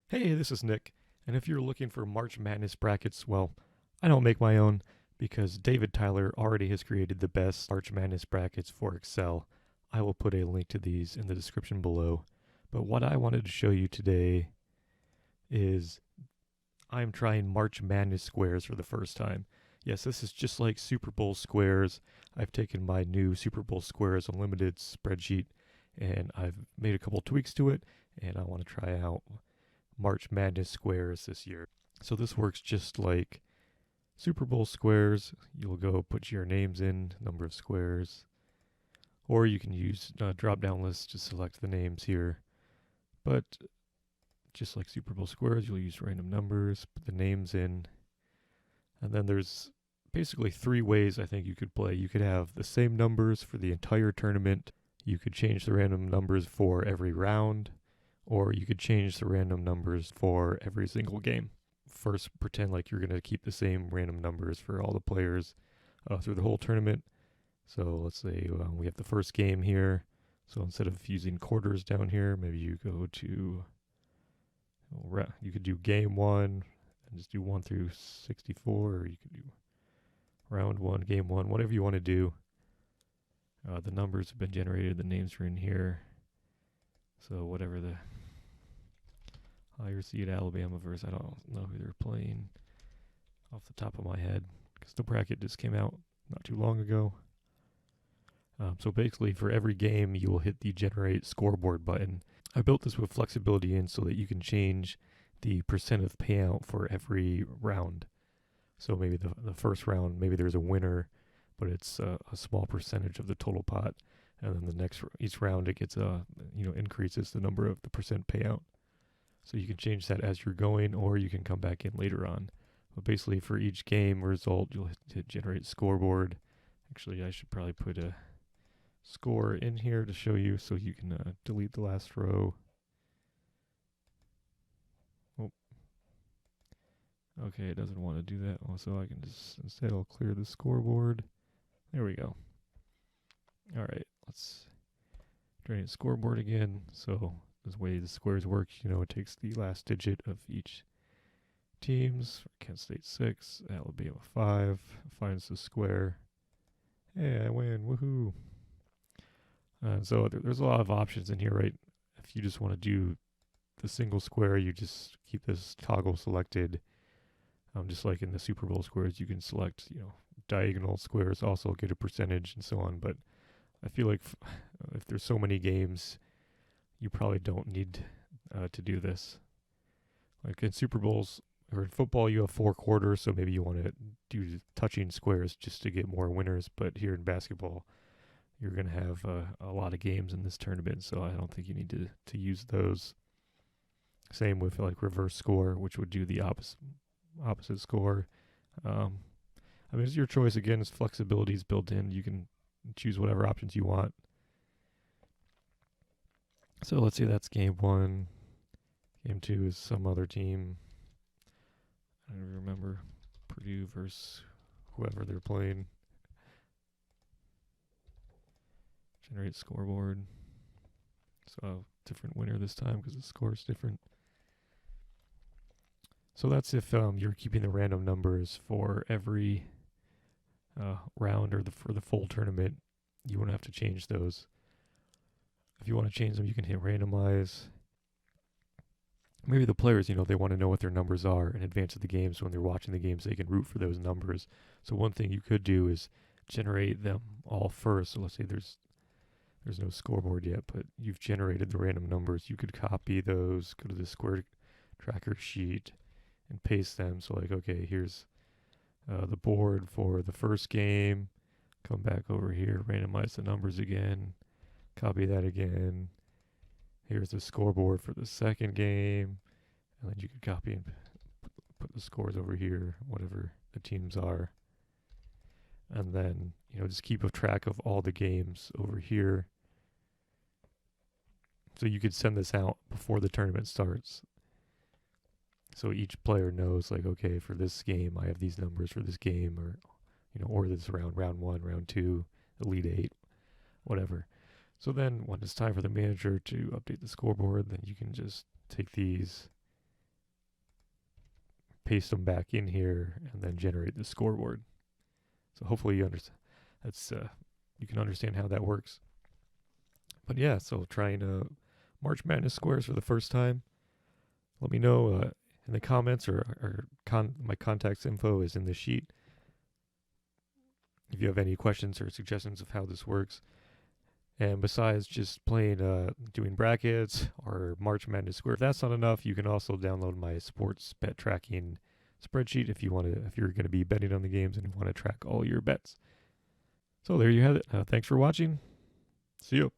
Hey, this is Nick, and if you're looking for March Madness brackets, well, I don't make my own because David Tyler already has created the best March Madness brackets for Excel. I will put a link to these in the description below. But what I wanted to show you today is I'm trying March Madness squares for the first time. Yes, this is just like Super Bowl squares. I've taken my new Super Bowl Squares Unlimited spreadsheet and I've made a couple tweaks to it, and I want to try out March Madness squares this year. So this works just like Super Bowl squares. You'll go put your names in, number of squares, or you can use drop down lists to select the names here. But just like Super Bowl squares, you'll use random numbers, put the names in, and then there's basically three ways I think you could play. You could have the same numbers for the entire tournament. You could change the random numbers for every round, or you could change the random numbers for every single game. First, pretend like you're going to keep the same random numbers for all the players through the whole tournament. So let's say we have the first game here. So instead of using quarters down here, maybe you go to, you could do game one and just do 1 through 64, or you could do round one, game one, whatever you want to do. The numbers have been generated, the names are in here. So whatever the higher seed Alabama versus, I don't know who they're playing off the top of my head because the bracket just came out not too long ago. So basically, for every game, you will hit the generate scoreboard button. I built this with flexibility in so that you can change the percent of payout for every round. So maybe the first round, maybe there's a winner, but it's a small percentage of the total pot. And then the next, each round, it gets increases the number of the percent payout. So you can change that as you're going, or you can come back in later on. But basically, for each game result, you'll hit generate scoreboard. Actually, I should probably put a score in here to show you, so you can delete the last row. Oh, okay, it doesn't want to do that. So I can just, instead I'll clear the scoreboard. There we go. All right, let's generate scoreboard again. So this way the squares work, it takes the last digit of each teams. Kent State 6, Alabama 5, finds the square. Hey, I win, woohoo. So there's a lot of options in here, right? If you just want to do the single square, you just keep this toggle selected. Just like in the Super Bowl squares, you can select, diagonal squares, also get a percentage and so on. But I feel like if there's so many games, you probably don't need to do this. Like in Super Bowls or in football, you have 4 quarters, so maybe you want to do touching squares just to get more winners. But here in basketball, you're going to have a lot of games in this tournament, so I don't think you need to use those. Same with like reverse score, which would do the opposite score. It's your choice. Again, it's flexibility is built in. You can choose whatever options you want. So let's say that's game 1. Game 2 is some other team. I don't even remember. Purdue versus whoever they're playing. Generate scoreboard. So a different winner this time because the score is different. So that's if you're keeping the random numbers for every round or for the full tournament. You won't have to change those. If you want to change them, you can hit randomize. Maybe the players, they want to know what their numbers are in advance of the games. So when they're watching the games, they can root for those numbers. So one thing you could do is generate them all first. So let's say there's no scoreboard yet, but you've generated the random numbers. You could copy those, go to the square tracker sheet, and paste them. So like, okay, here's the board for the first game. Come back over here, randomize the numbers again, copy that again. Here's the scoreboard for the second game, and then you could copy and put the scores over here, whatever the teams are. And then, just keep a track of all the games over here. So you could send this out before the tournament starts. So each player knows, like, okay, for this game, I have these numbers for this game, or this round 1, round 2, Elite 8, whatever. So then when it's time for the manager to update the scoreboard, then you can just take these paste them back in here, and then generate the scoreboard. So hopefully you understand. That's you can understand how that works. But yeah, so trying March Madness squares for the first time. Let me know in the comments, or my contacts info is in the sheet. If you have any questions or suggestions of how this works. And besides just playing, doing brackets or March Madness Square, if that's not enough, you can also download my sports bet tracking spreadsheet if you're going to be betting on the games and want to track all your bets. So there you have it. Thanks for watching. See you.